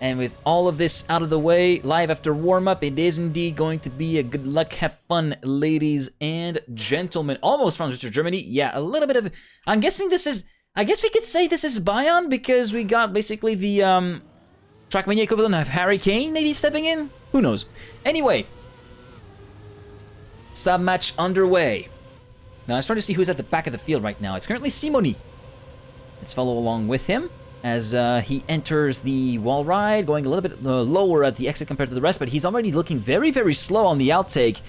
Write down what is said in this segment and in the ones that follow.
And with all of this out of the way, live after warm-up, it is indeed going to be a good luck, have fun, ladies and gentlemen. Almost from Germany. Yeah, a little bit of... I'm guessing this is... I guess we could say this is Bion, because we got basically the Trackmania equivalent of Harry Kane maybe stepping in? Who knows? Anyway. Sub-match underway. Now, I was trying to see who's at the back of the field right now. It's currently Simoni. Let's follow along with him as he enters the wall ride, going a little bit lower at the exit compared to the rest, but he's already looking very, very slow on the outtake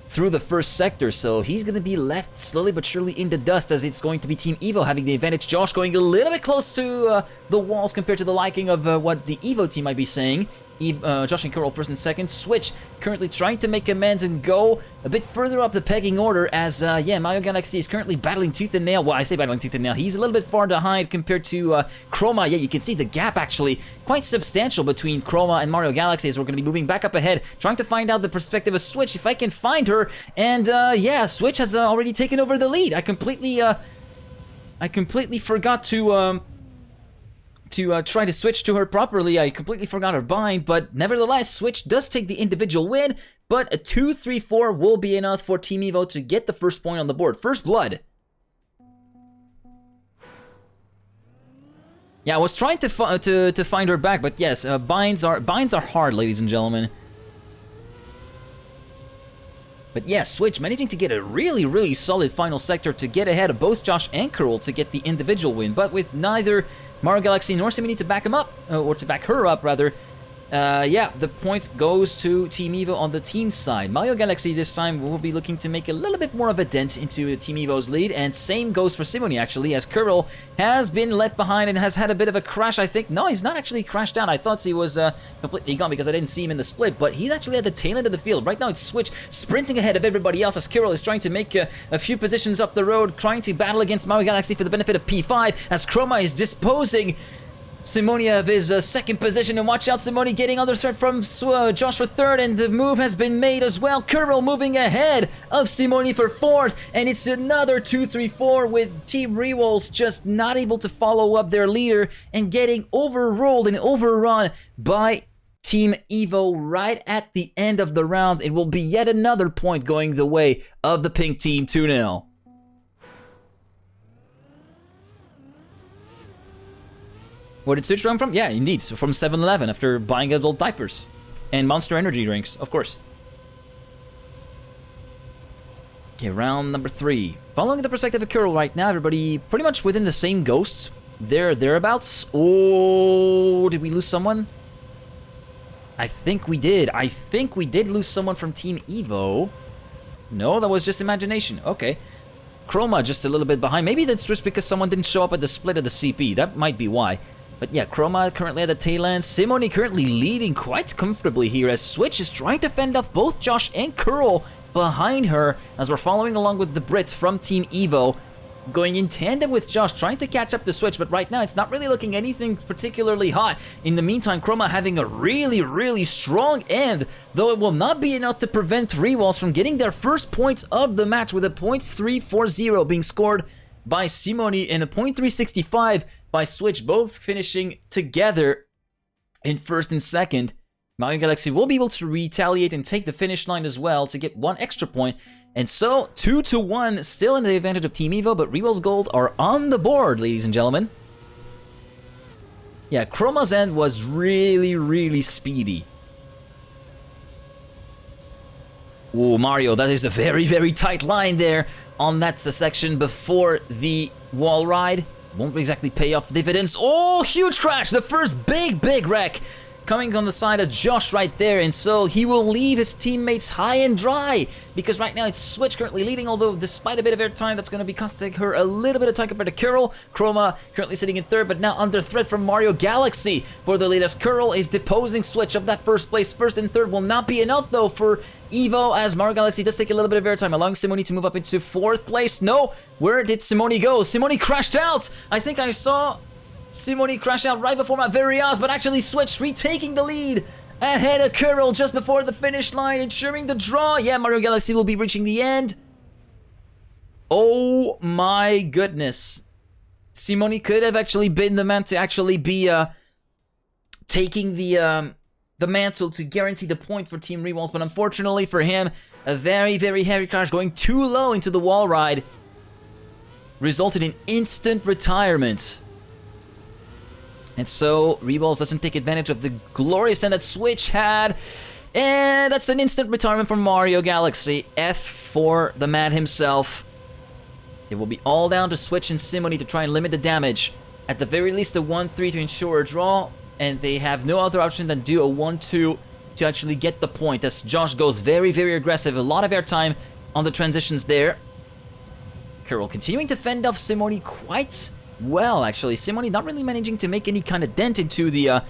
through the first sector, so he's going to be left slowly but surely in the dust, as it's going to be Team Evo having the advantage. Josh going a little bit close to the walls compared to the liking of what the Evo team might be saying. Josh and Curl first and second. Switch currently trying to make amends and go a bit further up the pegging order as, yeah, Mario Galaxy is currently battling tooth and nail. Well, I say battling tooth and nail. He's a little bit far behind compared to Chroma. Yeah, you can see the gap actually quite substantial between Chroma and Mario Galaxy as we're going to be moving back up ahead, trying to find out the perspective of Switch, if I can find her. And, yeah, Switch has already taken over the lead. I completely forgot to try to switch to her properly. I completely forgot her bind, but nevertheless, Switch does take the individual win, but a 2-3-4 will be enough for Team Evo to get the first point on the board. First blood. Yeah, I was trying to find her back, but yes, binds are hard, ladies and gentlemen. But yeah, Switch managing to get a really, really solid final sector to get ahead of both Josh and Curl to get the individual win, but with neither Mario Galaxy nor Simoni to back him up, or to back her up, rather. Yeah, the point goes to Team Evo on the team side. Mario Galaxy this time will be looking to make a little bit more of a dent into Team Evo's lead, and same goes for Simoni, actually, as Curl has been left behind and has had a bit of a crash, I think. No, he's not actually crashed down. I thought he was completely gone because I didn't see him in the split, but he's actually at the tail end of the field. Right now, it's Switch sprinting ahead of everybody else as Curl is trying to make a few positions up the road, trying to battle against Mario Galaxy for the benefit of P5, as Chroma is disposing Simoni of his second position, and watch out, Simoni getting under threat from Josh for third, and the move has been made as well. Curl moving ahead of Simoni for fourth, and it's another 2-3-4 with Team reWals just not able to follow up their leader and getting overruled and overrun by Team Evo right at the end of the round. It will be yet another point going the way of the pink team, 2-0. Where did Switch run from? Yeah, indeed, so from 7-Eleven after buying adult diapers. And Monster Energy drinks, of course. Okay, round number 3. Following the perspective of Curl right now, everybody pretty much within the same ghosts. Thereabouts. Oh, did we lose someone? I think we did. I think we did lose someone from Team Evo. No, that was just imagination. Okay. Chroma just a little bit behind. Maybe that's just because someone didn't show up at the split of the CP. That might be why. But yeah, Chroma currently at the tail end. Simoni currently leading quite comfortably here as Switch is trying to fend off both Josh and Curl behind her as we're following along with the Brits from Team Evo. Going in tandem with Josh, trying to catch up the Switch, but right now it's not really looking anything particularly hot. In the meantime, Chroma having a really, really strong end, though it will not be enough to prevent reWals from getting their first points of the match with a .340 being scored by Simoni and a .365 by Switch, both finishing together in first and second. Mario Galaxy will be able to retaliate and take the finish line as well to get one extra point. And so, 2-1, still in the advantage of Team Evo, but reWals Gold are on the board, ladies and gentlemen. Yeah, Chroma's end was really, really speedy. Oh, Mario, that is a very, very tight line there on that section before the wall ride. Won't exactly pay off dividends. Oh, huge crash! The first big wreck coming on the side of Josh right there, and so he will leave his teammates high and dry, because right now it's Switch currently leading, although despite a bit of airtime, that's going to be costing her a little bit of time compared to Curl. Chroma currently sitting in third, but now under threat from Mario Galaxy for the lead, as Curl is deposing Switch of that first place. First and third will not be enough, though, for Evo, as Mario Galaxy does take a little bit of airtime, allowing Simoni to move up into fourth place. No, where did Simoni go? Simoni crashed out! I think I saw Simoni crash out right before my very eyes, but actually Switch retaking the lead ahead of Curl just before the finish line, ensuring the draw. Yeah, Mario Galaxy will be reaching the end. Oh my goodness. Simoni could have actually been the man to actually be taking the mantle to guarantee the point for Team reWals, but unfortunately for him, a very, very heavy crash going too low into the wall ride resulted in instant retirement. And so, reWals doesn't take advantage of the glorious end that Switch had, and that's an instant retirement from Mario Galaxy. F for the man himself. It will be all down to Switch and Simony to try and limit the damage. At the very least, a 1-3 to ensure a draw, and they have no other option than do a 1-2 to actually get the point, as Josh goes very, very aggressive. A lot of airtime on the transitions there. Curl continuing to fend off Simony quite well, actually. Simony not really managing to make any kind of dent into the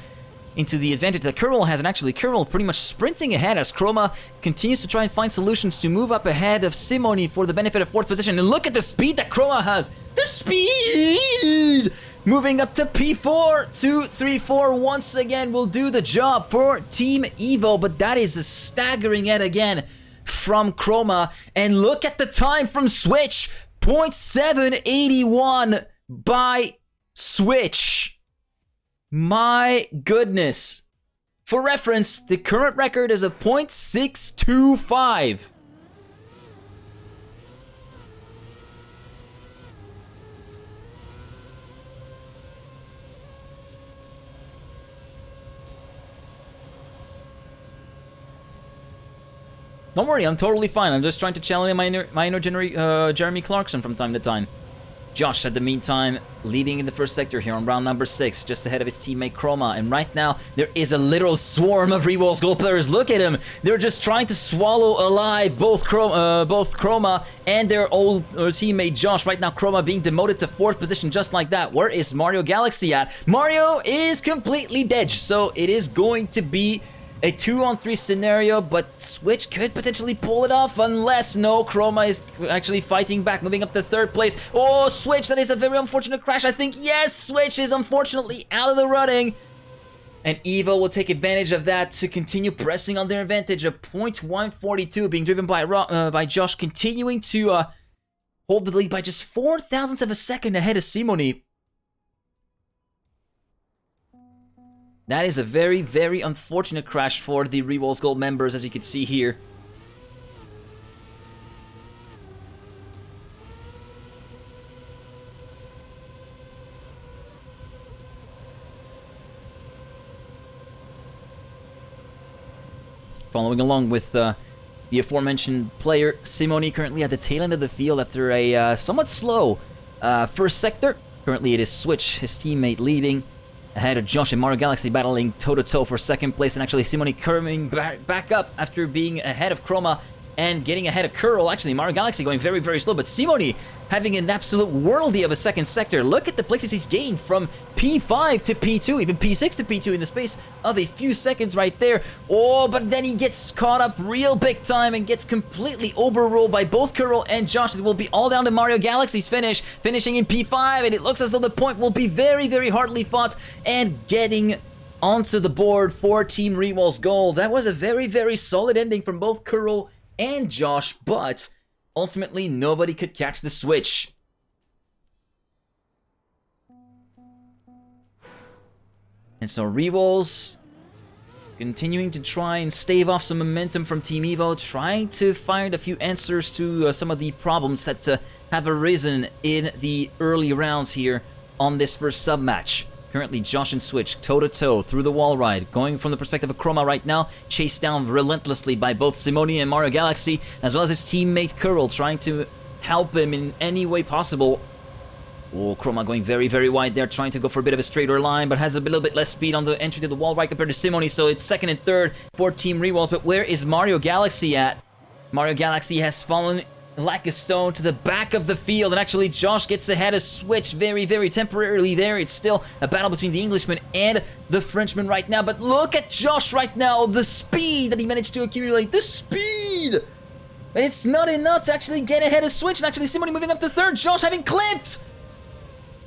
advantage that Curl has, and actually Curl pretty much sprinting ahead as Chroma continues to try and find solutions to move up ahead of Simony for the benefit of 4th position. And look at the speed that Chroma has! The speed! Moving up to P4, 2, 3, 4, once again will do the job for Team Evo, but that is a staggering yet again from Chroma. And look at the time from Switch, 0.781 by Switch. My goodness. For reference, the current record is a 0.625. Don't worry, I'm totally fine. I'm just trying to challenge my inner Jeremy Clarkson from time to time. Josh, at the meantime, leading in the first sector here on round number 6, just ahead of his teammate Chroma. And right now, there is a literal swarm of reWals Gold players. Look at him. They're just trying to swallow alive both Chroma and their old teammate Josh. Right now, Chroma being demoted to 4th position just like that. Where is Mario Galaxy at? Mario is completely dead, so it is going to be a 2-on-3 scenario, but Switch could potentially pull it off unless, no, Chroma is actually fighting back, moving up to 3rd place. Oh, Switch, that is a very unfortunate crash. I think, yes, Switch is unfortunately out of the running. And Evo will take advantage of that to continue pressing on their advantage of 0.142, being driven by Josh, continuing to hold the lead by just 4 thousandths of a second ahead of Simony. That is a very, very unfortunate crash for the reWals Gold members, as you can see here. Following along with the aforementioned player, Simony currently at the tail end of the field after a somewhat slow first sector. Currently it is Switch, his teammate, leading ahead of Josh and Mario Galaxy battling toe-to-toe for 2nd place, and actually Simony coming back up after being ahead of Chroma and getting ahead of Curl. Actually, Mario Galaxy going very, very slow, but Simony having an absolute worldie of a 2nd sector. Look at the places he's gained from P5 to P2, even P6 to P2 in the space of a few seconds right there. Oh, but then he gets caught up real big time and gets completely overruled by both Curl and Josh. It will be all down to Mario Galaxy's finishing in P5, and it looks as though the point will be very, very hardly fought and getting onto the board for Team reWals Gold. That was a very, very solid ending from both Curl and Josh, but ultimately nobody could catch the Switch. And so reWals continuing to try and stave off some momentum from Team Evo, trying to find a few answers to some of the problems that have arisen in the early rounds here on this first sub-match. Currently, Josh and Switch toe-to-toe through the wall ride, going from the perspective of Chroma right now, chased down relentlessly by both Simony and Mario Galaxy, as well as his teammate Curl, trying to help him in any way possible. Oh, Chroma going very, very wide there, trying to go for a bit of a straighter line, but has a little bit less speed on the entry to the wall ride compared to Simony, so it's 2nd and 3rd for Team reWals. But where is Mario Galaxy at? Mario Galaxy has fallen like a stone to the back of the field, and actually Josh gets ahead of Switch very, very temporarily there. It's still a battle between the Englishman and the Frenchman right now, but look at Josh right now, the speed that he managed to accumulate, the speed! And it's not enough to actually get ahead of Switch, and actually Simony moving up to 3rd, Josh having clipped!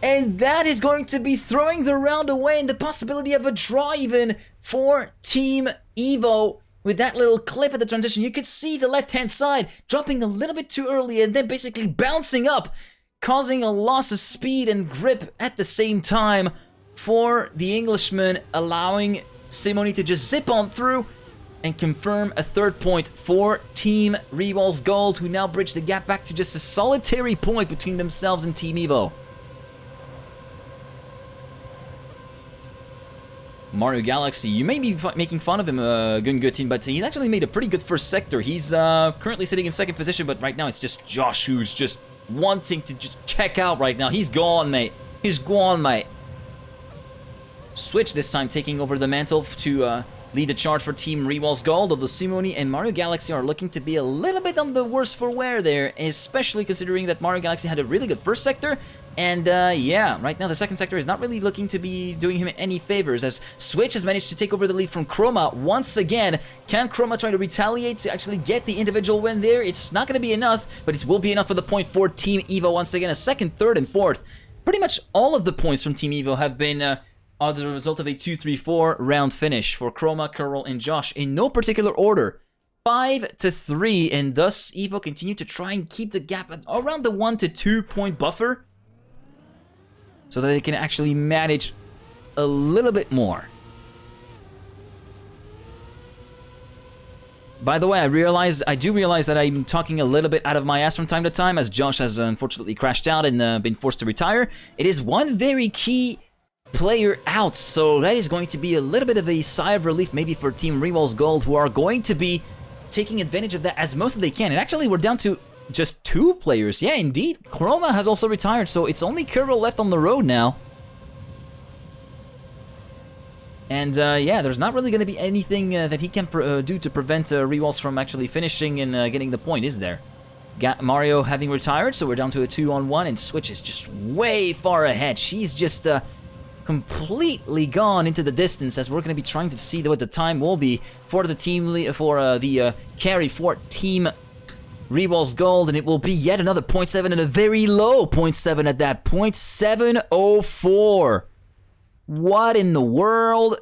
And that is going to be throwing the round away and the possibility of a draw even for Team Evo. With that little clip at the transition, you could see the left-hand side dropping a little bit too early and then basically bouncing up, causing a loss of speed and grip at the same time. for the Englishman, allowing Simoni to just zip on through and confirm a third point for Team reWals Gold, who now bridge the gap back to just a solitary point between themselves and Team Evo. Mario Galaxy, you may be making fun of him, Gungutin, but he's actually made a pretty good first sector. He's currently sitting in second position, but right now it's just Josh who's just wanting to just check out right now. He's gone, mate. He's gone, mate. Switch this time taking over the mantle to lead the charge for Team reWals Gold, although Simoni and Mario Galaxy are looking to be a little bit on the worse for wear there, especially considering that Mario Galaxy had a really good first sector. And yeah, right now the second sector is not really looking to be doing him any favors, as Switch has managed to take over the lead from Chroma once again. Can Chroma try to retaliate to actually get the individual win there? It's not going to be enough, but it will be enough for the point for Team Evo once again. A second, third, and fourth. Pretty much all of the points from Team Evo have been are the result of a 2-3-4 round finish for Chroma, Curl, and Josh in no particular order. 5-3, and thus Evo continue to try and keep the gap at around the 1 to 2 point buffer, so that they can actually manage a little bit more. By the way, I do realize that I'm talking a little bit out of my ass from time to time, as Josh has unfortunately crashed out and been forced to retire. It is one very key player out, so that is going to be a little bit of a sigh of relief maybe for Team reWals Gold, who are going to be taking advantage of that as most of they can. And actually, we're down to just 2 players. Yeah, indeed. Chroma has also retired, so it's only Kuro left on the road now. And yeah, there's not really going to be anything that he can do to prevent reWals from actually finishing and getting the point, is there? Got Mario having retired, so we're down to a 2-on-1, and Switch is just way far ahead. She's just completely gone into the distance, as we're going to be trying to see what the time will be for the team the carry for Team reWals Gold, and it will be yet another 0.7 and a very low 0.7 at that, 0.704. What in the world?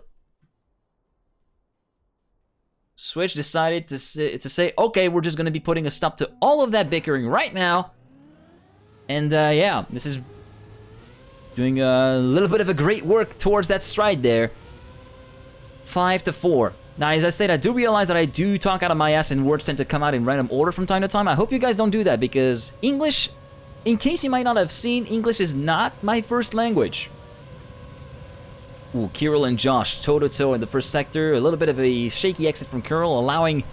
Switch decided to say, okay, we're just going to be putting a stop to all of that bickering right now. And yeah, this is doing a little bit of a great work towards that stride there. 5-4. Now, as I said, I do realize that I do talk out of my ass and words tend to come out in random order from time to time. I hope you guys don't do that, because English, in case you might not have seen, English is not my first language. Ooh, Kirill and Josh, toe-to-toe in the first sector. A little bit of a shaky exit from Kirill, allowing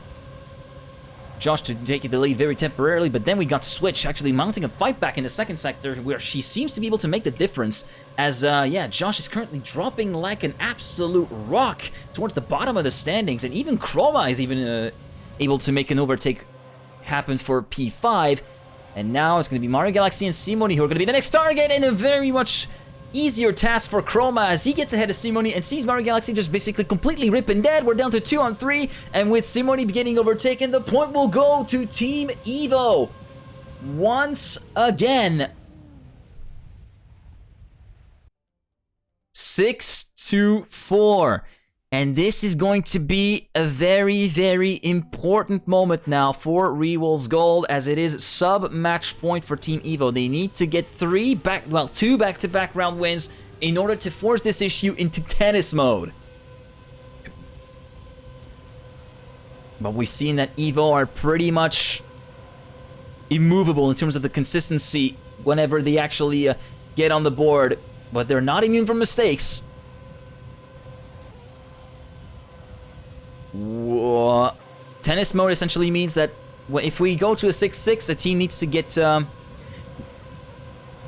Josh to take the lead very temporarily, but then we got Switch actually mounting a fight back in the second sector, where she seems to be able to make the difference, as, yeah, Josh is currently dropping like an absolute rock towards the bottom of the standings, and even Chroma is even able to make an overtake happen for P5, and now it's going to be Mario Galaxy and Simoni who are going to be the next target, and a very much easier task for Chroma as he gets ahead of Simoni and sees Mario Galaxy just basically completely ripping dead. We're down to 2-on-3, and with Simoni getting overtaken, the point will go to Team Evo once again. 6-4. And this is going to be a very, very important moment now for reWals Gold, as it is sub-match point for Team Evo. They need to get 2 back-to-back round wins in order to force this issue into tennis mode. But we've seen that Evo are pretty much immovable in terms of the consistency whenever they actually get on the board, but they're not immune from mistakes. Tennis mode essentially means that if we go to a 6-6, a team needs to get a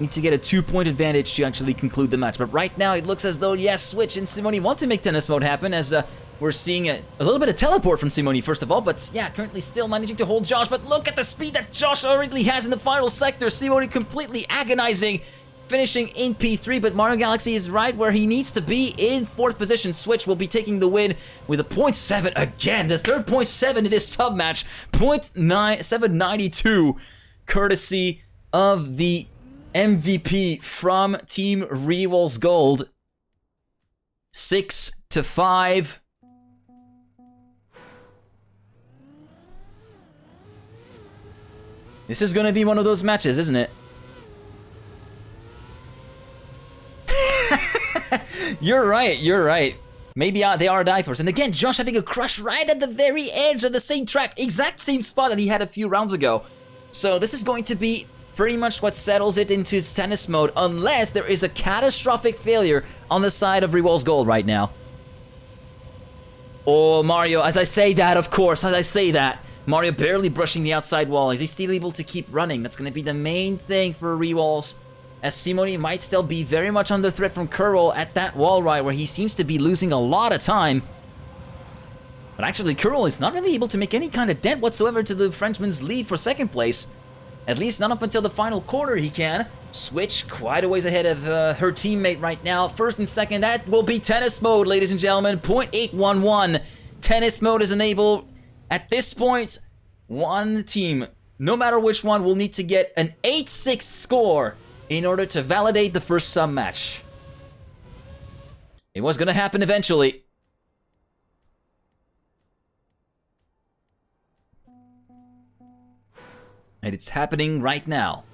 2-point advantage to actually conclude the match. But right now, it looks as though, yes, Switch and Simoni want to make tennis mode happen, as we're seeing a little bit of teleport from Simoni, first of all. But yeah, currently still managing to hold Josh. But look at the speed that Josh already has in the final sector. Simoni completely agonizing, finishing in P3, but Mario Galaxy is right where he needs to be in 4th position. Switch will be taking the win with a 0.7 again, the third 0.7 in this sub-match, 792, courtesy of the MVP from Team reWals Gold. 6-5. This is gonna be one of those matches, isn't it? You're right, you're right. Maybe they are diapers. And again, Josh having a crush right at the very edge of the same track, exact same spot that he had a few rounds ago. So this is going to be pretty much what settles it into his tennis mode, unless there is a catastrophic failure on the side of reWals Gold right now. Oh, Mario, as I say that, of course, as I say that, Mario barely brushing the outside wall. Is he still able to keep running? That's going to be the main thing for reWals, as Simoni might still be very much under threat from Curl at that wall ride where he seems to be losing a lot of time. But actually, Curl is not really able to make any kind of dent whatsoever to the Frenchman's lead for second place. At least not up until the final quarter he can. Switch quite a ways ahead of her teammate right now. First and second, that will be tennis mode, ladies and gentlemen. 0.811. Tennis mode is enabled. At this point, one team, no matter which one, will need to get an 8-6 score in order to validate the first sub match. It was going to happen eventually. And it's happening right now.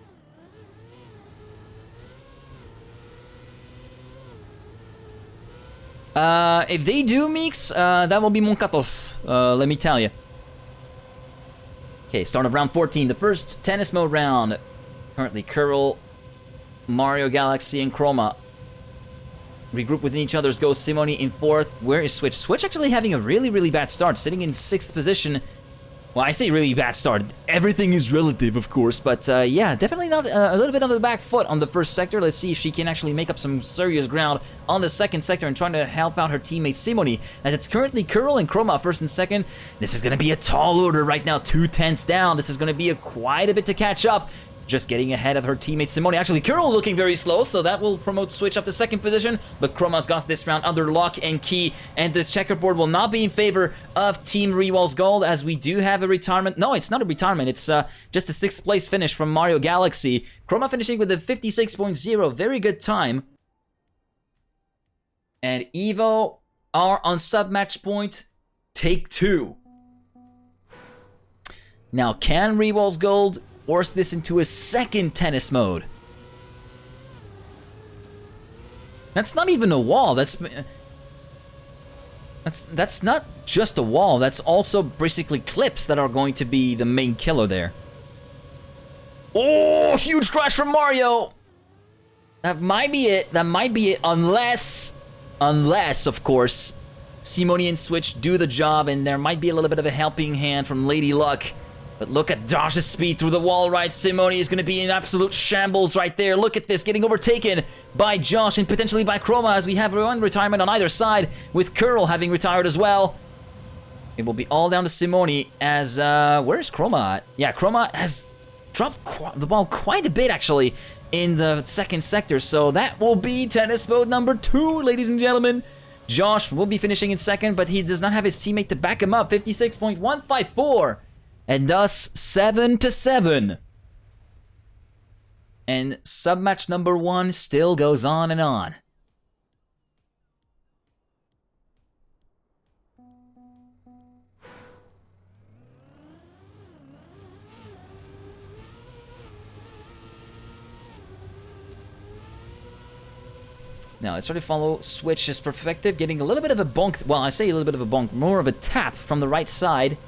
If they do mix, that will be Moncatos, let me tell you. Okay, start of round 14, the first tennis mode round. Currently, Curl, Mario Galaxy, and Chroma regroup within each other's go. Simoni in fourth. Where is Switch? Switch actually having a really, really bad start, sitting in sixth position. Well, I say really bad start. Everything is relative, of course, but yeah, definitely not a little bit on the back foot on the first sector. Let's see if she can actually make up some serious ground on the second sector and trying to help out her teammate Simoni, as it's currently Curl and Chroma first and second. This is going to be a tall order right now, 2/10 down. This is going to be quite a bit to catch up. Just getting ahead of her teammate Simoni. Actually, Curl looking very slow, so that will promote Switch up to second position. But Chroma's got this round under lock and key, and the checkerboard will not be in favor of Team reWals Gold, as we do have a retirement. No, it's not a retirement. It's just a sixth place finish from Mario Galaxy. Chroma finishing with a 56.0. Very good time. And Evo are on sub-match point. Take two. Now, can reWals Gold force this into a second tennis mode? That's not even a wall. That's not just a wall. That's also basically clips that are going to be the main killer there. Oh, huge crash from Mario. That might be it. That might be it, unless, of course, Simoni and Switch do the job, and there might be a little bit of a helping hand from Lady Luck. But look at Josh's speed through the wall ride. Simoni is going to be in absolute shambles right there. Look at this, getting overtaken by Josh and potentially by Chroma, as we have one retirement on either side, with Curl having retired as well. It will be all down to Simoni, as, where is Chroma at? Yeah, Chroma has dropped the ball quite a bit, actually, in the second sector. So that will be tennis mode number 2, ladies and gentlemen. Josh will be finishing in second, but he does not have his teammate to back him up. 56.154. And thus, 7-7. And sub-match number 1 still goes on and on. Now, let's try to follow Switch's perspective, getting a little bit of a bonk. Well, I say a little bit of a bonk, more of a tap from the right side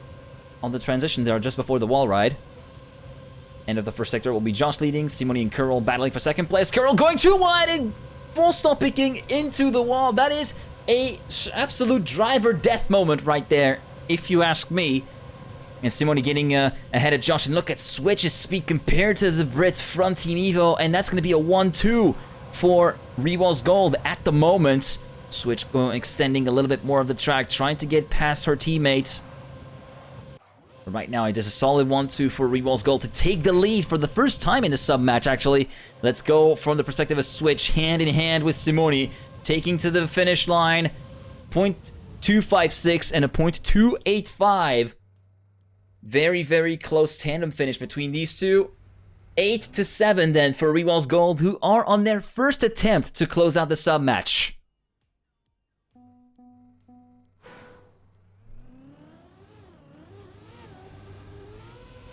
on the transition there just before the wall ride. End of the first sector will be Josh leading, Simoni and Curl battling for second place. Curl going too wide and full stop picking into the wall. That is a absolute driver death moment right there, if you ask me. And Simoni getting ahead of Josh, and look at Switch's speed compared to the Brits from Team Evo, and that's going to be a 1-2 for reWals Gold at the moment. Switch extending a little bit more of the track, trying to get past her teammates. But right now, it is a solid 1-2 for reWals Gold to take the lead for the first time in the sub-match, actually. Let's go from the perspective of Switch, hand in hand with Simoni, taking to the finish line. 0.256 and a 0.285. Very, very close tandem finish between these two. 8-7 then for reWals Gold, who are on their first attempt to close out the sub-match.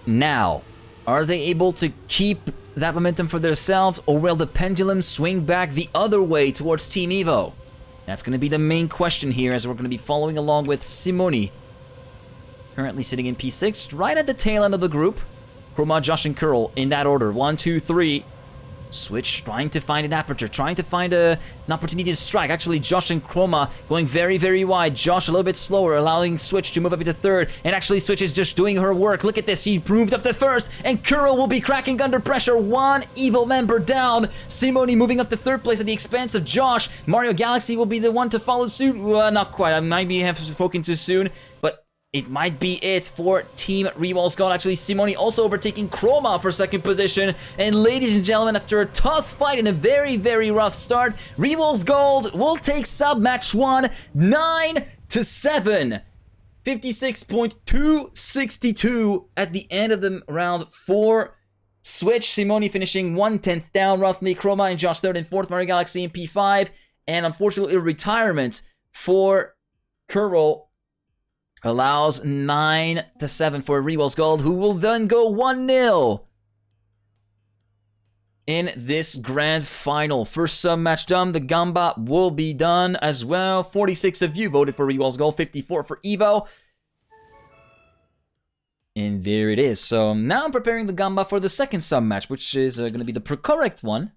Now, are they able to keep that momentum for themselves, or will the pendulum swing back the other way towards Team Evo? That's going to be the main question here, as we're going to be following along with Simoni. Currently sitting in P6, right at the tail end of the group. Chroma, Josh, and Curl in that order. 1, 2, 3. Switch, trying to find an aperture, trying to find an opportunity to strike. Actually, Josh and Chroma going very, very wide. Josh a little bit slower, allowing Switch to move up into third. And actually, Switch is just doing her work. Look at this, she moved up to first. And Curl will be cracking under pressure. One evil member down. Simoni moving up to third place at the expense of Josh. Mario Galaxy will be the one to follow suit. Not quite, I might have spoken too soon. But it might be it for Team reWals Gold. Actually, Simoni also overtaking Chroma for second position. And ladies and gentlemen, after a tough fight and a very, very rough start, reWals Gold will take sub-match 1, 9-7. 56.262 at the end of the round for Switch. Simoni finishing 1/10 down, roughly. Chroma and Josh 3rd and 4th. Mario Galaxy in P5. And unfortunately, a retirement for Curl allows 9-7 for reWals Gold, who will then go 1-0 in this grand final. First sub-match done. The Gamba will be done as well. 46 of you voted for reWals Gold, 54 for Evo. And there it is. So now I'm preparing the Gamba for the second sub-match, which is going to be the correct one.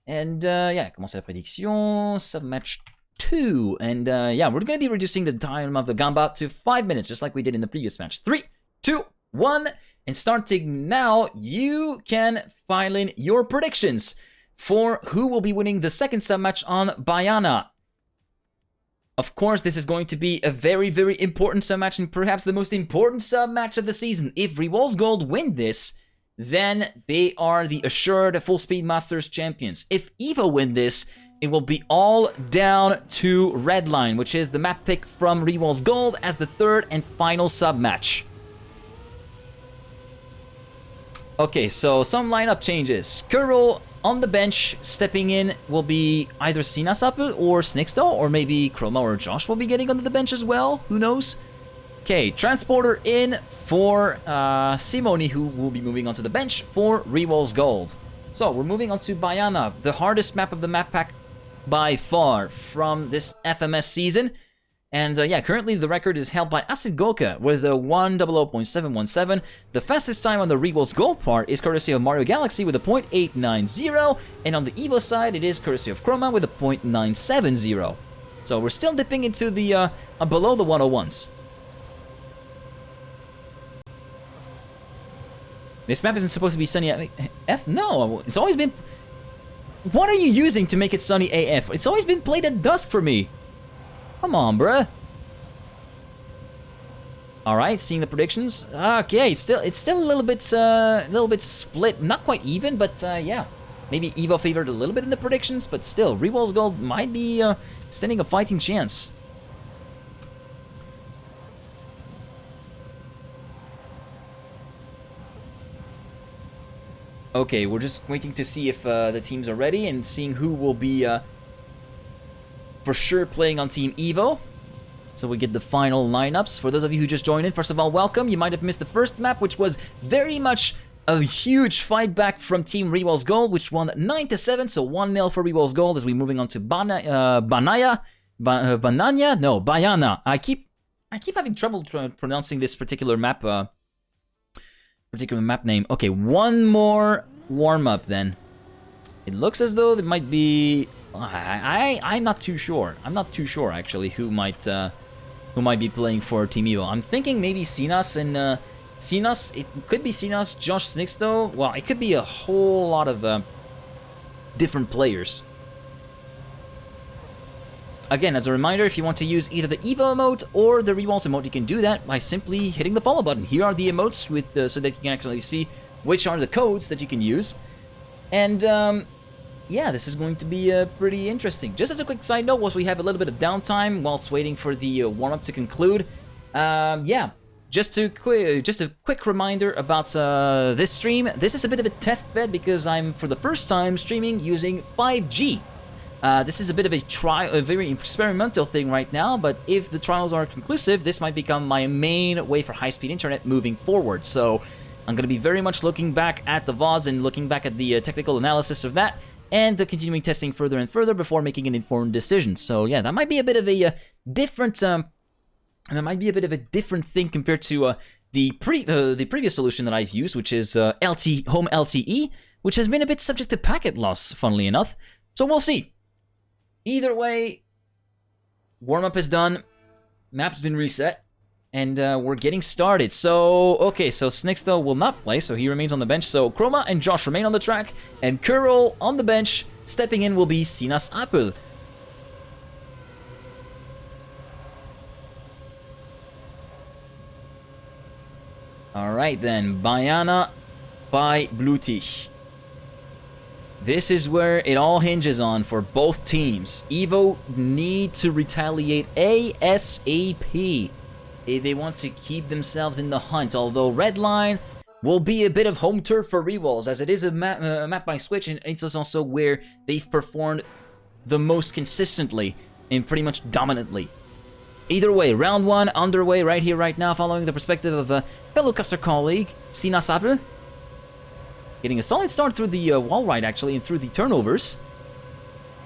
And yeah, commencer la prédiction, sub-match 2, and yeah, we're gonna be reducing the time of the Gamba to 5 minutes, just like we did in the previous match. 3, 2, 1, and starting now, you can file in your predictions for who will be winning the second sub-match on Bayana. Of course, this is going to be a very, very important sub-match, and perhaps the most important sub-match of the season. If reWals Gold win this, then they are the assured FullSpeed Masters champions. If Evo win this, it will be all down to Redline, which is the map pick from reWals Gold as the third and final sub-match. Okay, so some lineup changes. Curl on the bench, stepping in will be either Sinasapu or Snixto, or maybe Chroma or Josh will be getting onto the bench as well. Who knows? Okay, Transporter in for Simoni, who will be moving onto the bench for reWals Gold. So, we're moving on to Bayana, the hardest map of the map pack by far from this FMS season. And yeah, currently the record is held by Acid Goka with a 1:00.717. The fastest time on the reWals Gold part is courtesy of Mario Galaxy with a 0.890. And on the Evo side, it is courtesy of Chroma with a 0.970. So we're still dipping into the below the 101s. This map isn't supposed to be sunny AF? No, it's always been... What are you using to make it sunny AF? It's always been played at dusk for me. Come on, bruh. All right, seeing the predictions. Okay, it's still a little bit split. Not quite even, but yeah, maybe Evo favored a little bit in the predictions, but still, reWals Gold might be standing a fighting chance. Okay, we're just waiting to see if the teams are ready and seeing who will be for sure playing on Team Evo. So we get the final lineups. For those of you who just joined in, first of all, welcome. You might have missed the first map, which was very much a huge fight back from Team reWals Gold, which won 9-7, so 1-0 for reWals Gold as we're moving on to Bayana. I keep having trouble pronouncing this particular map name. Okay, one more warm-up then. It looks as though there might be... I'm not too sure. I'm not too sure, actually, who might be playing for Team Evo. I'm thinking maybe Sinas and... Sinas, it could be Sinas, Josh Snixto. Well, it could be a whole lot of different players. Again, as a reminder, if you want to use either the Evo emote or the reWals emote, you can do that by simply hitting the follow button. Here are the emotes with so that you can actually see which are the codes that you can use. And yeah, this is going to be pretty interesting. Just as a quick side note, whilst we have a little bit of downtime whilst waiting for the warm-up to conclude, yeah, just a quick reminder about this stream. This is a bit of a test bed because I'm, for the first time, streaming using 5G. This is a bit of a very experimental thing right now, but if the trials are conclusive, this might become my main way for high-speed internet moving forward. So I'm going to be very much looking back at the VODs and looking back at the technical analysis of that, and continuing testing further and further before making an informed decision. So yeah, that might be a bit of a different thing compared to the previous solution that I've used, which is home LTE, which has been a bit subject to packet loss, funnily enough. So we'll see. Either way, warm-up is done, map's been reset, and we're getting started. So, okay, so Snixto will not play, so he remains on the bench. So Chroma and Josh remain on the track, and Kurl on the bench. Stepping in will be Sinas Apple. Alright then, Bayana by Bluetich. This is where it all hinges on for both teams. Evo need to retaliate ASAP if they want to keep themselves in the hunt, although Redline will be a bit of home turf for reWals, as it is a map by Switch, and it's also where they've performed the most consistently and pretty much dominantly. Either way, round 1 underway right here, right now, following the perspective of a fellow caster colleague, Sinas Apple. Getting a solid start through the wall ride, actually, and through the turnovers.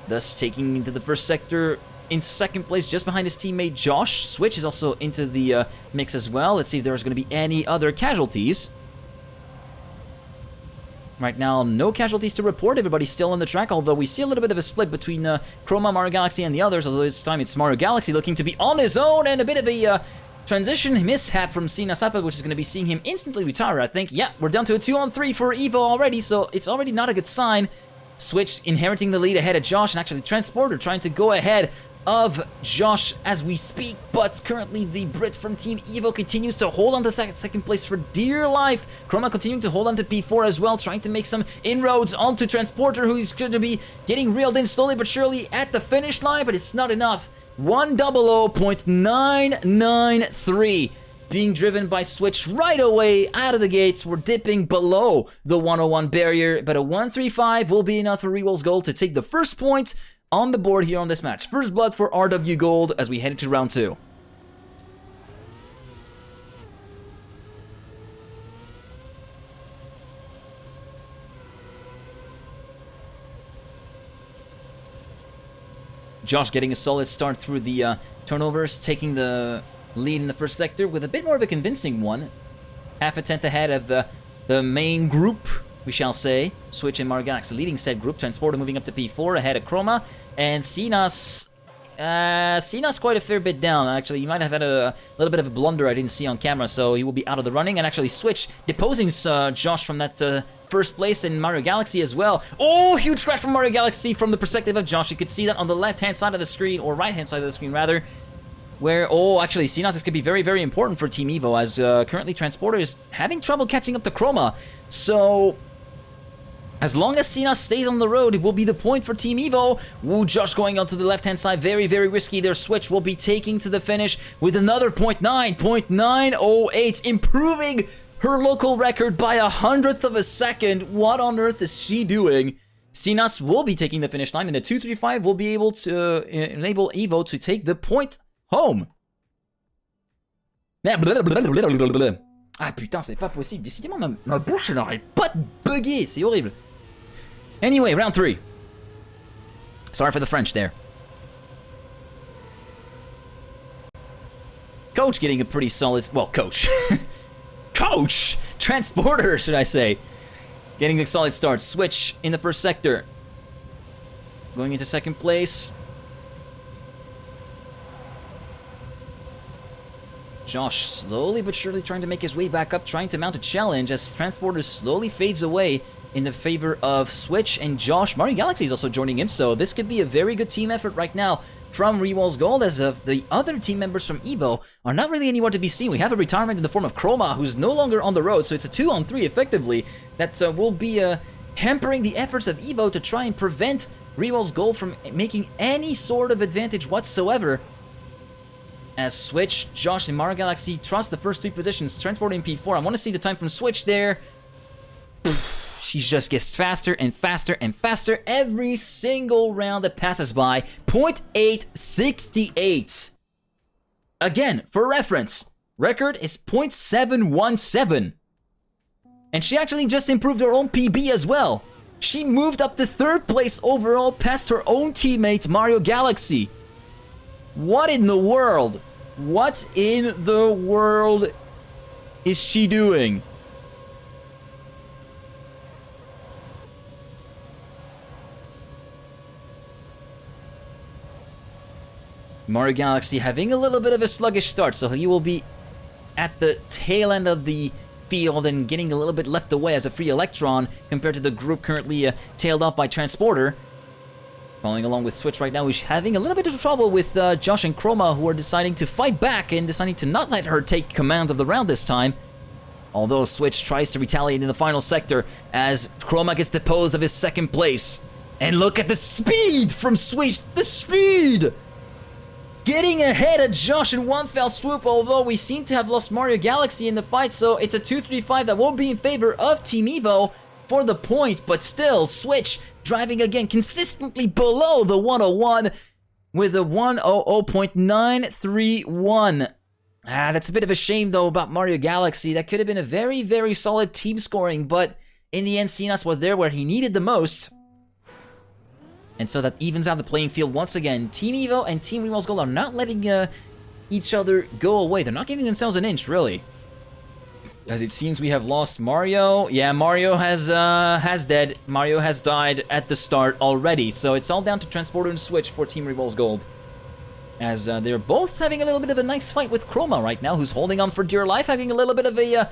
Thus taking into the first sector in second place, just behind his teammate Josh. Switch is also into the mix as well. Let's see if there's going to be any other casualties. Right now, no casualties to report. Everybody's still on the track, although we see a little bit of a split between Chroma, Mario Galaxy, and the others, although this time it's Mario Galaxy looking to be on his own, and a bit of a transition mishap from Sinas Apple, which is going to be seeing him instantly retire, I think. Yeah, we're down to a 2-on-3 for Evo already, so it's already not a good sign. Switch inheriting the lead ahead of Josh, and actually Transporter trying to go ahead of Josh as we speak, but currently the Brit from Team Evo continues to hold on to second place for dear life. Chroma continuing to hold on to P4 as well, trying to make some inroads onto Transporter, who's going to be getting reeled in slowly but surely at the finish line, but it's not enough. 100.993 being driven by Switch right away out of the gates. We're dipping below the 101 barrier, but a 135 will be enough for reWals Gold to take the first point on the board here on this match. First blood for RW Gold as we head into round 2. Josh getting a solid start through the turnovers, taking the lead in the first sector with a bit more of a convincing one. Half a tenth ahead of the main group, we shall say. Switch and Mario Galaxy leading said group. Transporter moving up to P4 ahead of Chroma. And Sinas quite a fair bit down. Actually, he might have had a little bit of a blunder I didn't see on camera, so he will be out of the running. And actually Switch deposing Josh from that first place in Mario Galaxy as well. Oh, huge crash from Mario Galaxy from the perspective of Josh. You could see that on the left-hand side of the screen, or right-hand side of the screen, rather. Where, oh, actually, Sinas, this could be very, very important for Team Evo, as currently Transporter is having trouble catching up to Chroma. So, as long as Sinas stays on the road, it will be the point for Team Evo. Woo, Josh going onto the left-hand side, very, very risky. Their Switch will be taking to the finish with another 0.908, improving her local record by 100th of a second. What on earth is she doing? Sinas will be taking the finish line, and the 235 will be able to enable Evo to take the point home. Ah putain, c'est pas possible. Décidément, ma bouche n'arrête pas de bugger. C'est horrible. Anyway, round 3. Sorry for the French there. Coach getting a pretty solid... Well, Coach. Coach! Transporter, should I say. Getting a solid start. Switch in the first sector. Going into second place. Josh slowly but surely trying to make his way back up, trying to mount a challenge as Transporter slowly fades away in the favor of Switch and Josh. Mario Galaxy is also joining him, so this could be a very good team effort right now from reWals Gold, as of the other team members from Evo are not really anywhere to be seen. We have a retirement in the form of Chroma, who's no longer on the road, so it's a 2-on-3 effectively that will be hampering the efforts of Evo to try and prevent reWals Gold from making any sort of advantage whatsoever. As Switch, Josh, and Mario Galaxy trust the first 3 positions, transporting P4. I want to see the time from Switch there. She just gets faster and faster and faster every single round that passes by. 0.868. Again, for reference, record is 0.717. And she actually just improved her own PB as well. She moved up to 3rd place overall past her own teammate, Mario Galaxy. What in the world? What in the world is she doing? Mario Galaxy having a little bit of a sluggish start, so he will be at the tail end of the field and getting a little bit left away as a free electron compared to the group currently tailed off by Transporter. Following along with Switch right now, who's having a little bit of trouble with Josh and Chroma, who are deciding to fight back and deciding to not let her take command of the round this time. Although Switch tries to retaliate in the final sector as Chroma gets deposed of his 2nd place. And look at the speed from Switch! The speed! Getting ahead of Josh in one fell swoop, although we seem to have lost Mario Galaxy in the fight, so it's a 2-3-5 that will be in favor of Team Evo for the point, but still, Switch driving again consistently below the 101 with a 100.931. That's a bit of a shame, though, about Mario Galaxy. That could have been a very, very solid team scoring, but in the end, Sinas was there where he needed the most. And so that evens out the playing field once again. Team Evo and Team reWals Gold are not letting each other go away. They're not giving themselves an inch, really. As it seems we have lost Mario. Yeah, Mario has dead. Mario has died at the start already. So it's all down to Transporter and Switch for Team reWals Gold. As they're both having a little bit of a nice fight with Chroma right now, who's holding on for dear life, having a little bit of a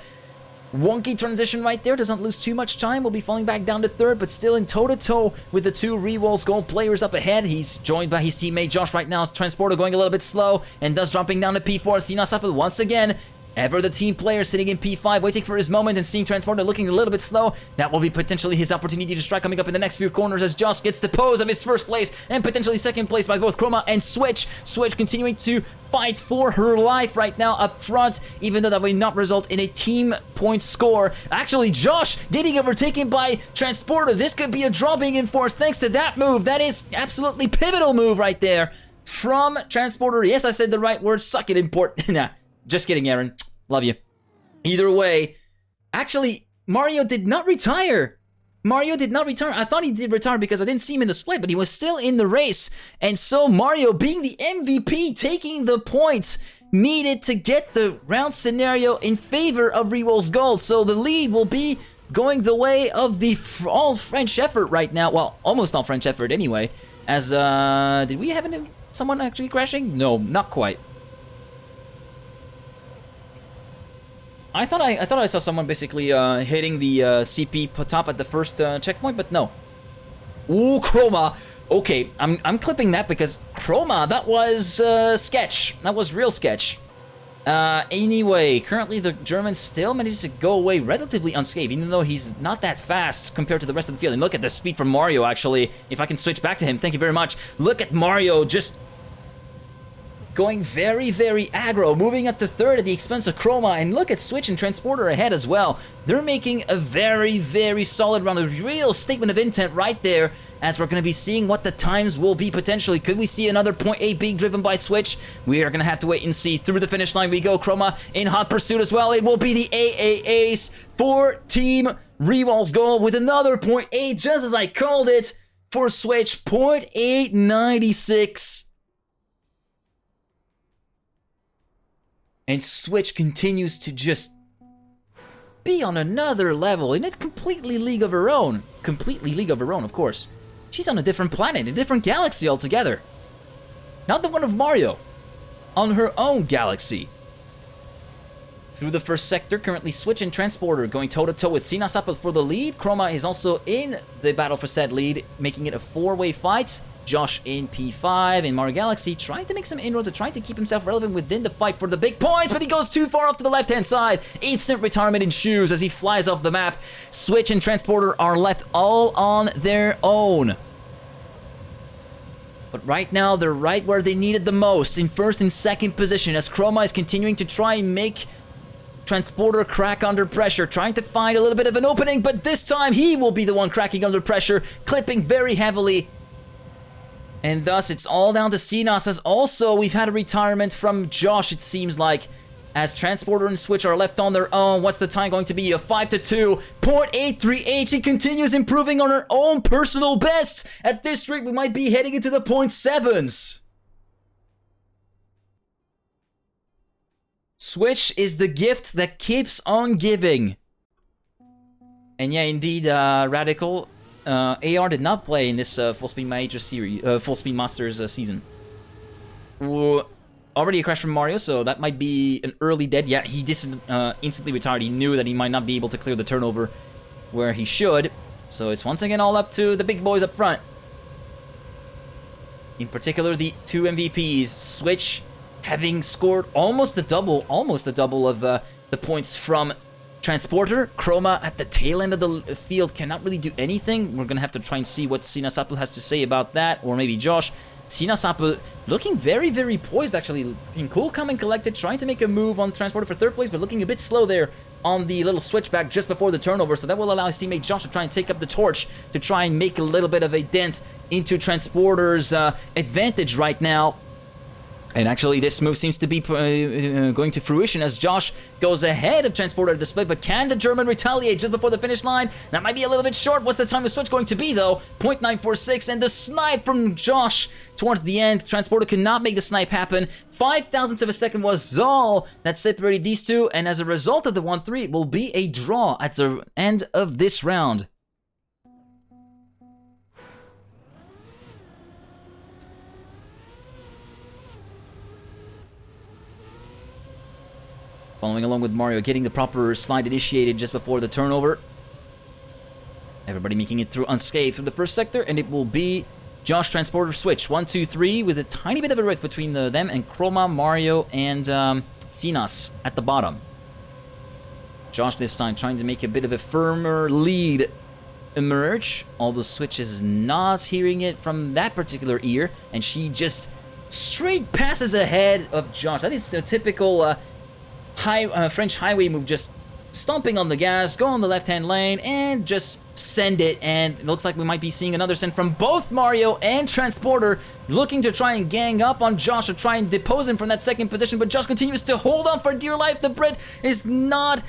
wonky transition right there, does not lose too much time, will be falling back down to 3rd, but still in toe-to-toe with the 2 reWals Gold players up ahead. He's joined by his teammate Josh right now. Transporter going a little bit slow, and thus dropping down to P4. Sinas up once again. Ever the team player sitting in P5, waiting for his moment and seeing Transporter looking a little bit slow. That will be potentially his opportunity to strike coming up in the next few corners as Josh gets the pose of his 1st place and potentially 2nd place by both Chroma and Switch. Switch continuing to fight for her life right now up front, even though that will not result in a team point score. Actually, Josh getting overtaken by Transporter. This could be a draw being enforced thanks to that move. That is absolutely pivotal move right there from Transporter. Yes, I said the right word. Suck it, import. Nah. Just kidding, Aaron. Love you. Either way, actually, Mario did not retire. Mario did not retire. I thought he did retire because I didn't see him in the split, but he was still in the race. And so Mario, being the MVP, taking the points needed to get the round scenario in favor of reWals Gold. So the lead will be going the way of the all-French effort right now. Well, almost all-French effort anyway. As, did we have someone actually crashing? No, not quite. I thought I saw someone basically hitting the CP top at the first checkpoint, but no. Ooh, Chroma. Okay, I'm clipping that because Chroma, that was sketch. That was real sketch. Anyway, currently the German still manages to go away relatively unscathed, even though he's not that fast compared to the rest of the field. And look at the speed from Mario, actually. If I can switch back to him, thank you very much. Look at Mario just going very, very aggro, moving up to 3rd at the expense of Chroma, and look at Switch and Transporter ahead as well. They're making a very, very solid round, a real statement of intent right there, as we're going to be seeing what the times will be potentially. Could we see another point 8 being driven by Switch? We are going to have to wait and see. Through the finish line we go. Chroma in hot pursuit as well. It will be the AAAs for Team reWals Gold with another point 8, just as I called it, for Switch, 0.896. And Switch continues to just be on another level in a completely league of her own. Completely league of her own, of course. She's on a different planet, a different galaxy altogether. Not the one of Mario. On her own galaxy. Through the first sector, currently Switch and Transporter going toe-to-toe with Sinas up for the lead. Chroma is also in the battle for said lead, making it a 4-way fight. Josh in P5, and Mario Galaxy trying to make some inroads, trying to keep himself relevant within the fight for the big points, but he goes too far off to the left-hand side. Instant retirement ensues as he flies off the map. Switch and Transporter are left all on their own. But right now, they're right where they needed the most, in 1st and 2nd position, as Chroma is continuing to try and make Transporter crack under pressure, trying to find a little bit of an opening, but this time he will be the one cracking under pressure, clipping very heavily. And thus, it's all down to Sinas, as also we've had a retirement from Josh, it seems like, as Transporter and Switch are left on their own. What's the time going to be? A 5-2. 0.838. She continues improving on her own personal bests. At this rate, we might be heading into the 0.7s. Switch is the gift that keeps on giving. And yeah, indeed, Radical. AR did not play in this FullSpeed Major series, FullSpeed Masters season. Already a crash from Mario, so that might be an early dead. Yeah, he instantly retired. He knew that he might not be able to clear the turnover where he should. So it's once again all up to the big boys up front. In particular, the two MVPs, Switch having scored almost a double of the points from Transporter. Chroma at the tail end of the field cannot really do anything. We're gonna have to try and see what Sina Sapple has to say about that, or maybe Josh. Sina Sapple looking very, very poised, actually. Looking cool, calm, and collected, trying to make a move on Transporter for third place, but looking a bit slow there on the little switchback just before the turnover, so that will allow his teammate Josh to try and take up the torch to try and make a little bit of a dent into Transporter's advantage right now. And actually, this move seems to be going to fruition as Josh goes ahead of Transporter at the split, but can the German retaliate just before the finish line? That might be a little bit short. What's the time of switch going to be, though? 0.946, and the snipe from Josh towards the end. Transporter could not make the snipe happen. 0.005 of a second was all that separated these two, and as a result of the 1-3, it will be a draw at the end of this round. Following along with Mario, getting the proper slide initiated just before the turnover. Everybody making it through unscathed through the first sector, and it will be Josh, Transporter, Switch. 1, 2, 3, with a tiny bit of a rift between them and Chroma, Mario, and Sinas at the bottom. Josh this time trying to make a bit of a firmer lead emerge, although Switch is not hearing it from that particular ear, and she just straight passes ahead of Josh. That is a typical French highway move, just stomping on the gas, go on the left-hand lane, and just send it. And it looks like we might be seeing another send from both Mario and Transporter, looking to try and gang up on Josh, to try and depose him from that second position, but Josh continues to hold on for dear life. The Brit is not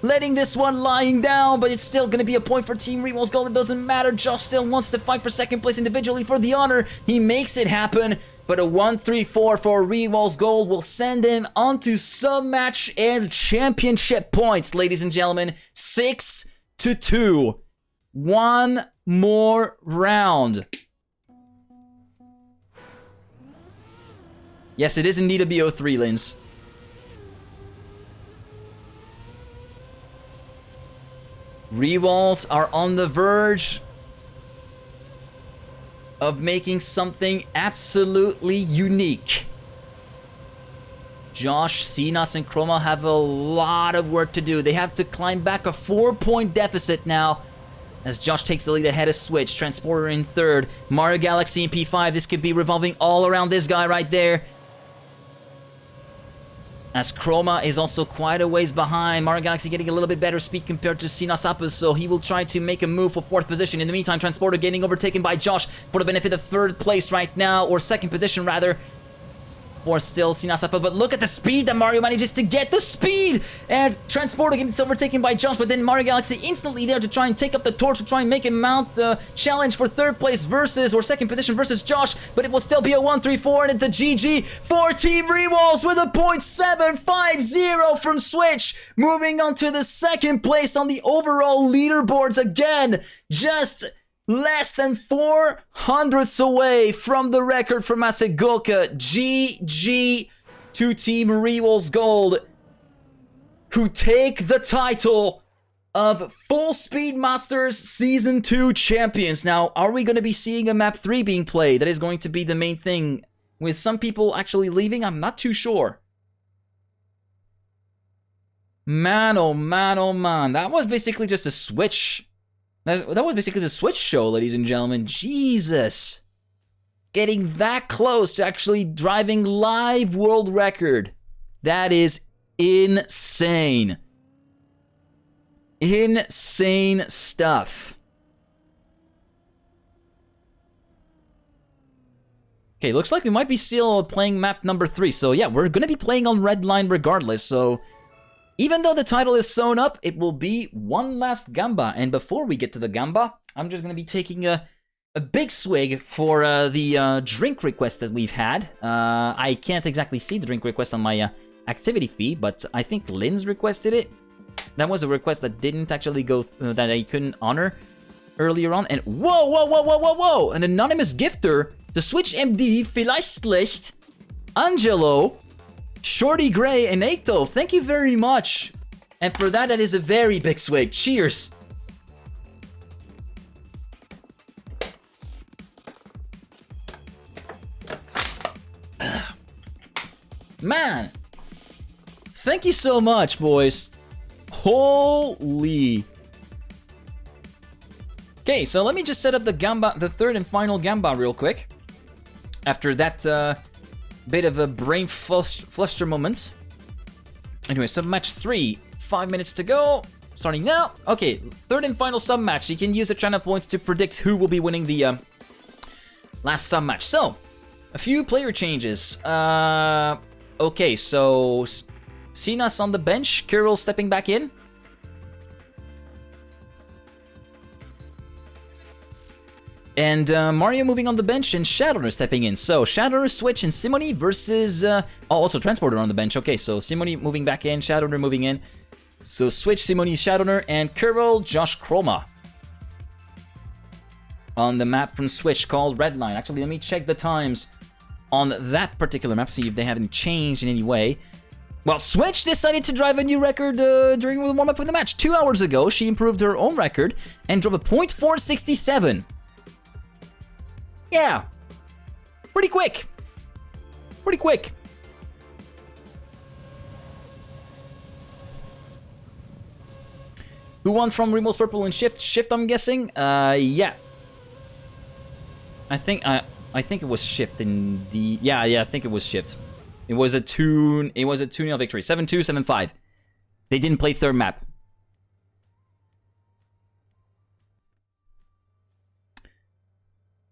letting this one lying down, but it's still going to be a point for Team reWals Gold. It doesn't matter. Josh still wants to fight for second place individually for the honor. He makes it happen, but a 1-3-4 for reWals Gold will send him onto sub-match and championship points, ladies and gentlemen. 6-2. One more round. Yes, it is indeed a BO3, Linz. reWals are on the verge of making something absolutely unique. Josh, Sinas, and Chroma have a lot of work to do. They have to climb back a 4-point deficit now as Josh takes the lead ahead of Switch. Transporter in third. Mario Galaxy in P5. This could be revolving all around this guy right there, as Chroma is also quite a ways behind. Mario Galaxy getting a little bit better speed compared to Sina Sapple, so he will try to make a move for fourth position. In the meantime, Transporter getting overtaken by Josh for the benefit of third place right now, or second position rather, or still Sina Sapple. But look at the speed that Mario manages to get. The speed! And Transporter gets overtaken by Josh, but then Mario Galaxy instantly there to try and take up the torch, to try and make him mount the challenge for third place versus, or second position versus Josh, but it will still be a 1-3-4, and it's a GG for Team reWals with a 0.750 from Switch, moving on to the second place on the overall leaderboards again, just less than 400ths away from the record for Masagulka. GG to Team reWals Gold, who take the title of FullSpeed Masters Season 2 champions. Now, are we going to be seeing a Map 3 being played? That is going to be the main thing. With some people actually leaving, I'm not too sure. Man, oh man, oh man. That was basically just a Switch. That was basically the Switch show, ladies and gentlemen. Jesus. Getting that close to actually driving live world record. That is insane. Insane stuff. Okay, looks like we might be still playing map number 3. So yeah, we're gonna be playing on red line regardless. So even though the title is sewn up, it will be one last gamba. And before we get to the gamba, I'm just gonna be taking a big swig for the drink request that we've had. I can't exactly see the drink request on my activity feed, but I think Lynn's requested it. That was a request that didn't actually go, that I couldn't honor earlier on. And whoa, whoa, whoa, whoa, whoa, whoa! An anonymous gifter, the Switch MD, vielleicht schlecht, Angelo, Shorty Gray, and Eito. Thank you very much. And for that, that is a very big swig. Cheers. Man, thank you so much, boys. Holy. Okay, so let me just set up the gamba, the third and final gamba real quick. After that bit of a brain fluster moment. Anyway, sub-match 3, 5 minutes to go. Starting now. Okay, third and final sub-match. You can use the channel points to predict who will be winning the last sub-match. So, a few player changes. Okay, so Sina's on the bench, Kirill stepping back in. And Mario moving on the bench and Shadowrunner stepping in. So Shadowrunner, Switch, and Simone versus... also Transporter on the bench. Okay, so Simone moving back in, Shadowrunner moving in. So Switch, Simone, Shadowrunner, and Kirill, Josh Chroma. On the map from Switch called Redline. Actually, let me check the times on that particular map, see if they haven't changed in any way. Well, Switch decided to drive a new record during the warm-up of the match. 2 hours ago, she improved her own record and drove a .467. Yeah. Pretty quick. Pretty quick. Who won from reWals Purple and Shift? Shift, I'm guessing? Yeah. I think it was Shift in the... Yeah, I think it was Shift. It was a 2-0 victory. 7-2, 7-5. They didn't play third map.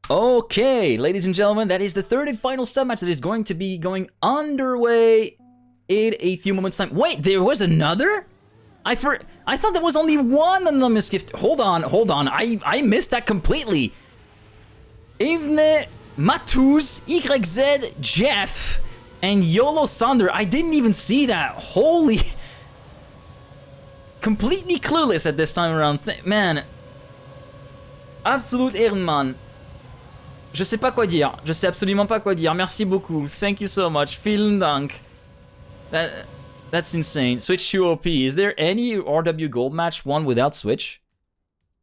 Okay, ladies and gentlemen, that is the third and final sub-match that is going to be going underway in a few moments' time. Wait, there was another? I thought there was only one anonymous gift. Hold on. I missed that completely. Ivne, Matuz, YZ, Jeff, and Yolo Sander. I didn't even see that. Holy... Completely clueless at this time around. Man. Absolute Ehrenmann. Je sais pas quoi dire. Je sais absolument pas quoi dire. Merci beaucoup. Thank you so much. Vielen Dank. That's insane. Switch 2 OP. Is there any RW Gold match won without Switch?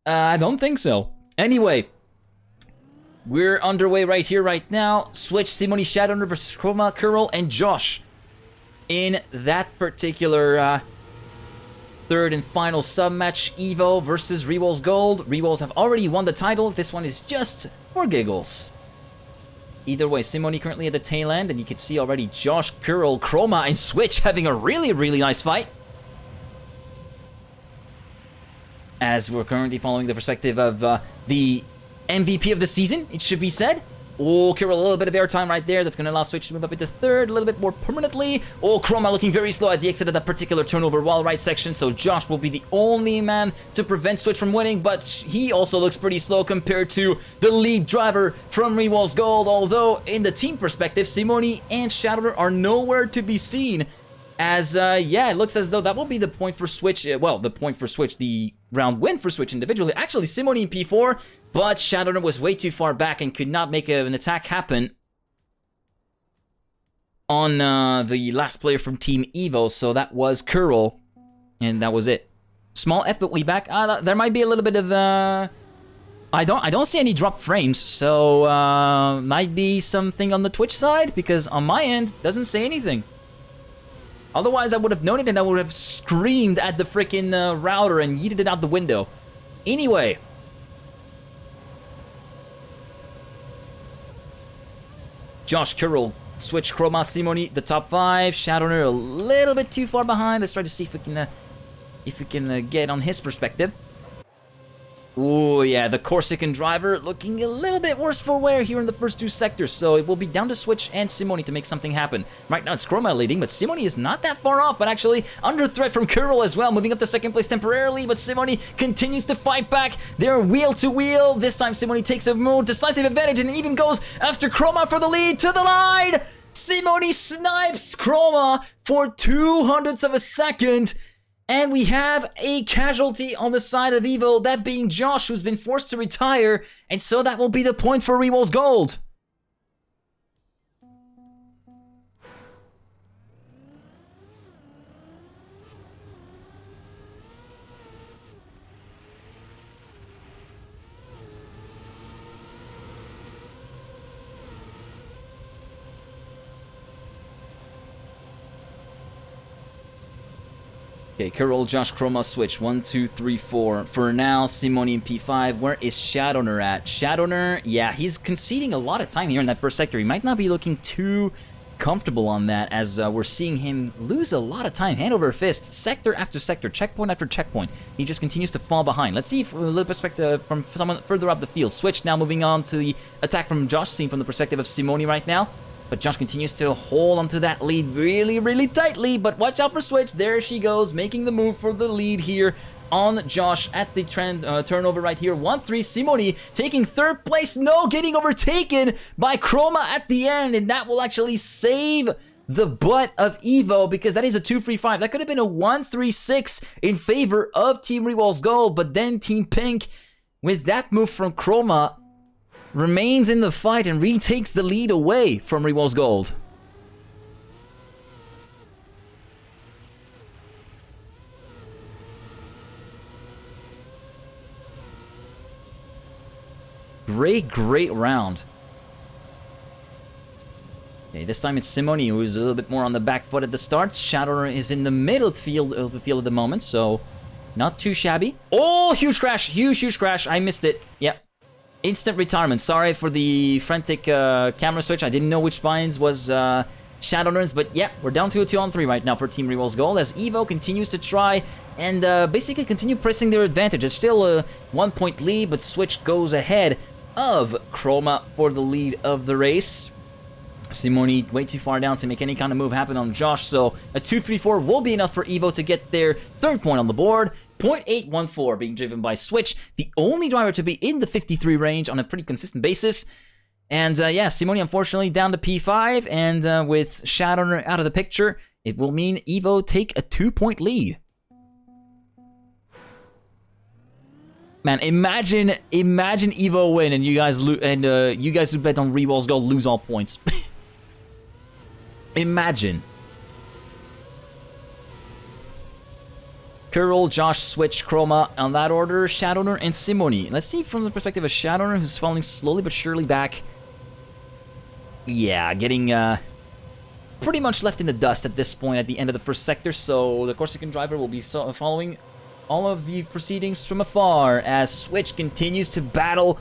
I don't think so. Anyway. We're underway right here, right now. Switch, Simone, Shadowrunner versus Chroma, Kirill, and Josh. In that particular third and final sub-match, Evo versus reWals Gold. reWals have already won the title. This one is just for giggles. Either way, Simone currently at the tail end, and you can see already Josh, Kirill, Chroma, and Switch having a really, really nice fight. As we're currently following the perspective of the MVP of the season, it should be said. Oh, Kirill, a little bit of airtime right there. That's going to allow Switch to move up into third a little bit more permanently. Oh, Chroma looking very slow at the exit of that particular turnover wall right section, so Josh will be the only man to prevent Switch from winning, but he also looks pretty slow compared to the lead driver from reWals Gold, although in the team perspective, Simone and Shadowrunner are nowhere to be seen. As, yeah, it looks as though that will be the point for Switch. Well, the point for Switch, the round win for Switch individually. Actually, Simone in P4, but Shadowrunner was way too far back and could not make an attack happen on the last player from Team Evo, so that was Kirill, and that was it. Small F, but we back. There might be a little bit of, I don't see any drop frames, so, might be something on the Twitch side, because on my end, doesn't say anything. Otherwise, I would have known it and I would have screamed at the freaking router and yeeted it out the window. Anyway. Josh, Kirill, Switch, Chroma, Simone, the top 5. Shadowrunner a little bit too far behind. Let's try to see if we can get on his perspective. Ooh, yeah, the Corsican driver looking a little bit worse for wear here in the first two sectors, so it will be down to Switch and Simoni to make something happen. Right now it's Chroma leading, but Simoni is not that far off, but actually under threat from Kurl as well, moving up to second place temporarily, but Simoni continues to fight back. They're wheel to wheel. This time Simoni takes a more decisive advantage and even goes after Chroma for the lead to the line! Simoni snipes Chroma for 0.02 of a second. And we have a casualty on the side of Evo, that being Josh, who's been forced to retire, and so that will be the point for reWals Gold. Okay, Kurl, Josh, Chroma, Switch. 1, 2, 3, 4. For now, Simoni in P5. Where is Shadowner at? Shadowner, yeah, he's conceding a lot of time here in that first sector. He might not be looking too comfortable on that, as we're seeing him lose a lot of time, hand over fist, sector after sector, checkpoint after checkpoint. He just continues to fall behind. Let's see if a little perspective from someone further up the field. Switch now moving on to the attack from Josh, seen from the perspective of Simoni right now. But Josh continues to hold onto that lead really, really tightly. But watch out for Switch. There she goes, making the move for the lead here on Josh at the turnover right here. 1-3, Simoni taking third place. No, getting overtaken by Chroma at the end. And that will actually save the butt of Evo, because that is a 2-3-5. That could have been a 1-3-6 in favor of Team reWals Gold. But then Team Pink, with that move from Chroma, remains in the fight and retakes the lead away from reWals Gold. Great round. Okay, this time it's Simoni who's a little bit more on the back foot at the start. Shadowrunner is in the middle of the field at the moment, so not too shabby. Oh, huge crash, huge crash. I missed it. Yep. Instant retirement. Sorry for the frantic camera switch. I didn't know which spines was Shadowrunner's, but yeah, we're down to a 2-on-3 right now for Team reWals Gold, as Evo continues to try and basically continue pressing their advantage. It's still a 1-point lead, but Switch goes ahead of Chroma for the lead of the race. Simoni way too far down to make any kind of move happen on Josh, so a 2-3-4 will be enough for Evo to get their third point on the board. 0.814 being driven by Switch, the only driver to be in the 53 range on a pretty consistent basis. And yeah, Simoni unfortunately down to P5, and with Shadowrunner out of the picture, it will mean Evo take a 2-point lead. Man, imagine Evo win and you guys you guys who bet on reWals Gold lose all points. Imagine. Kurl, Josh, Switch, Chroma on that order, Shadowrunner, and Simoni. Let's see from the perspective of Shadowrunner, who's falling slowly but surely back. Yeah, getting pretty much left in the dust at this point at the end of the first sector, so the Corsican driver will be following all of the proceedings from afar as Switch continues to battle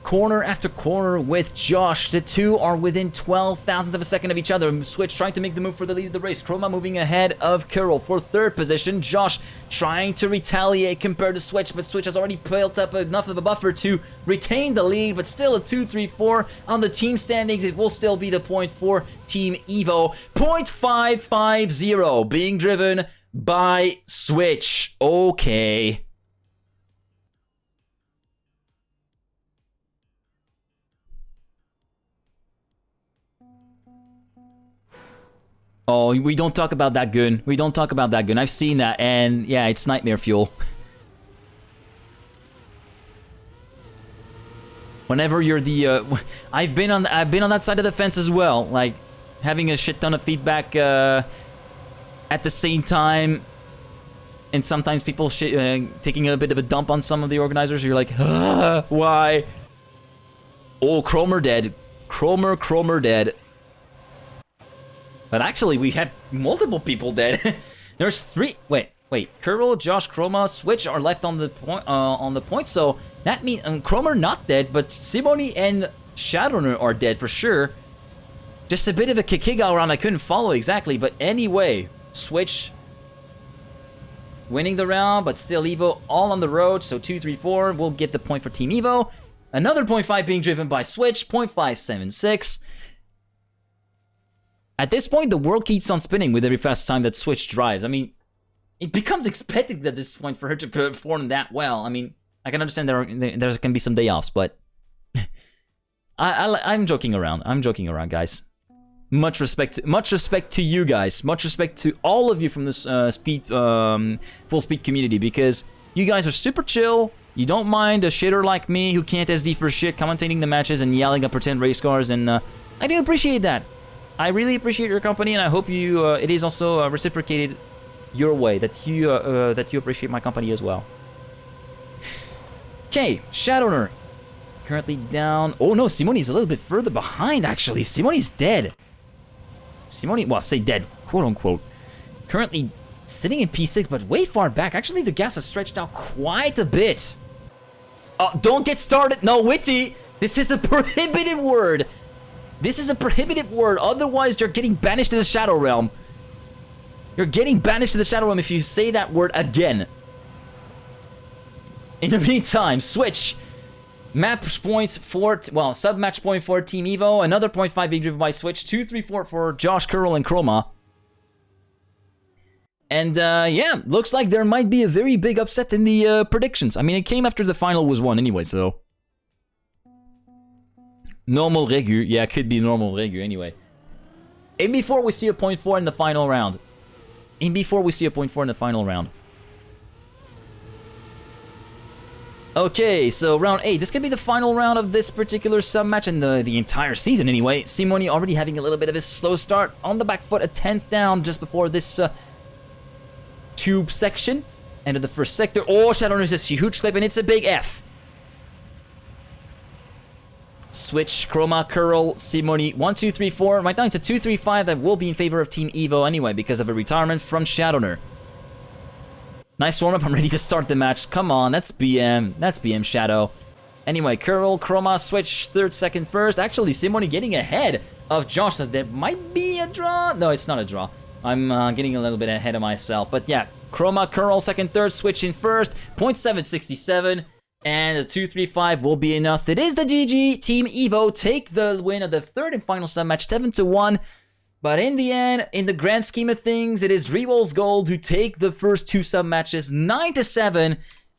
corner after corner with Josh. The two are within 0.12 of a second of each other. Switch trying to make the move for the lead of the race. Chroma moving ahead of Kurl for third position. Josh trying to retaliate compared to Switch, but Switch has already built up enough of a buffer to retain the lead, but still a 2-3-4 on the team standings. It will still be the point for Team Evo. 0.550 being driven by Switch. Okay. Oh, we don't talk about that gun. We don't talk about that gun. I've seen that, and yeah, it's nightmare fuel. Whenever you're the, I've been on that side of the fence as well. Like having a shit ton of feedback at the same time, and sometimes people taking a bit of a dump on some of the organizers. You're like, why? Oh, Cromer dead. Cromer dead. But actually, we had multiple people dead. There's three. Wait. Kurl, Josh, Chroma, Switch are left on the point. So that means Cromer not dead, but Simoni and Shadowrunner are dead for sure. Just a bit of a Kikiga round I couldn't follow exactly, but anyway, Switch winning the round, but still Evo all on the road. So 2, 3, 4 will get the point for Team Evo. Another 0.5 being driven by Switch, 0.576. At this point, the world keeps on spinning with every fast time that Switch drives. I mean, it becomes expected at this point for her to perform that well. I mean, I can understand there can be some day offs, but I'm joking around. I'm joking around, guys. Much respect to you guys. Much respect to all of you from this full speed community, because you guys are super chill. You don't mind a shitter like me who can't SD for shit commentating the matches and yelling at pretend race cars, and I do appreciate that. I really appreciate your company, and I hope you it is also reciprocated your way, that you appreciate my company as well. Okay, Shadowner currently down. Oh no, Simoni's a little bit further behind actually. Simoni's dead. Simoni, well, say dead, quote unquote. Currently sitting in P6, but way far back. Actually, the gas has stretched out quite a bit. Don't get started. No, Witty. This is a prohibited word. This is a prohibited word. Otherwise, you're getting banished to the Shadow Realm. You're getting banished to the Shadow Realm if you say that word again. In the meantime, Switch. Match points for, well, sub-match point for Team Evo. Another 0.5 being driven by Switch. 2, 3, 4 for Josh, Curl, and Chroma. And, yeah, looks like there might be a very big upset in the predictions. I mean, it came after the final was won anyway, so... Normal Regu. Yeah, it could be normal Regu anyway. And before we see a 0.4 in the final round. Okay, so round 8. This could be the final round of this particular sub-match and the entire season anyway. Simoni already having a little bit of a slow start on the back foot, a 10th down just before this tube section. End of the first sector. Oh, Shadowrunner is a huge clip, and it's a big F. Switch, Chroma, Curl, Simoni. 1, 2, 3, 4. Right now it's a 2, 3, 5 that will be in favor of Team Evo anyway because of a retirement from Shadowrunner. Nice warm-up. I'm ready to start the match. Come on, that's BM. That's BM Shadow. Anyway, Curl, Chroma, Switch, 3rd, 2nd, 1st. Actually, Simoni getting ahead of Josh. So there might be a draw. No, it's not a draw. I'm getting a little bit ahead of myself. But yeah, Chroma, Curl, 2nd, 3rd, Switch in 1st. 0.767. And the 2, 3, 5 will be enough. It is the GG. Team Evo take the win of the 3rd and final sub-match, 7-1. But in the end, in the grand scheme of things, it is reWals Gold who take the first 2 sub-matches, 9-7,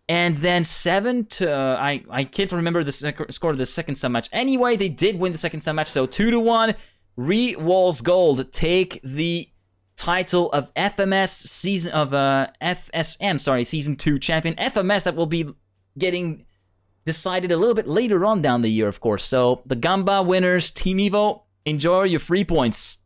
and then 7 to... I can't remember the score of the second sub-match. Anyway, they did win the second sub-match, so 2-1. reWals Gold take the title of FMS season... of FSM, sorry, Season 2 champion. FMS that will be getting decided a little bit later on down the year, of course. So, the Gamba winners, Team Evo, enjoy your free points.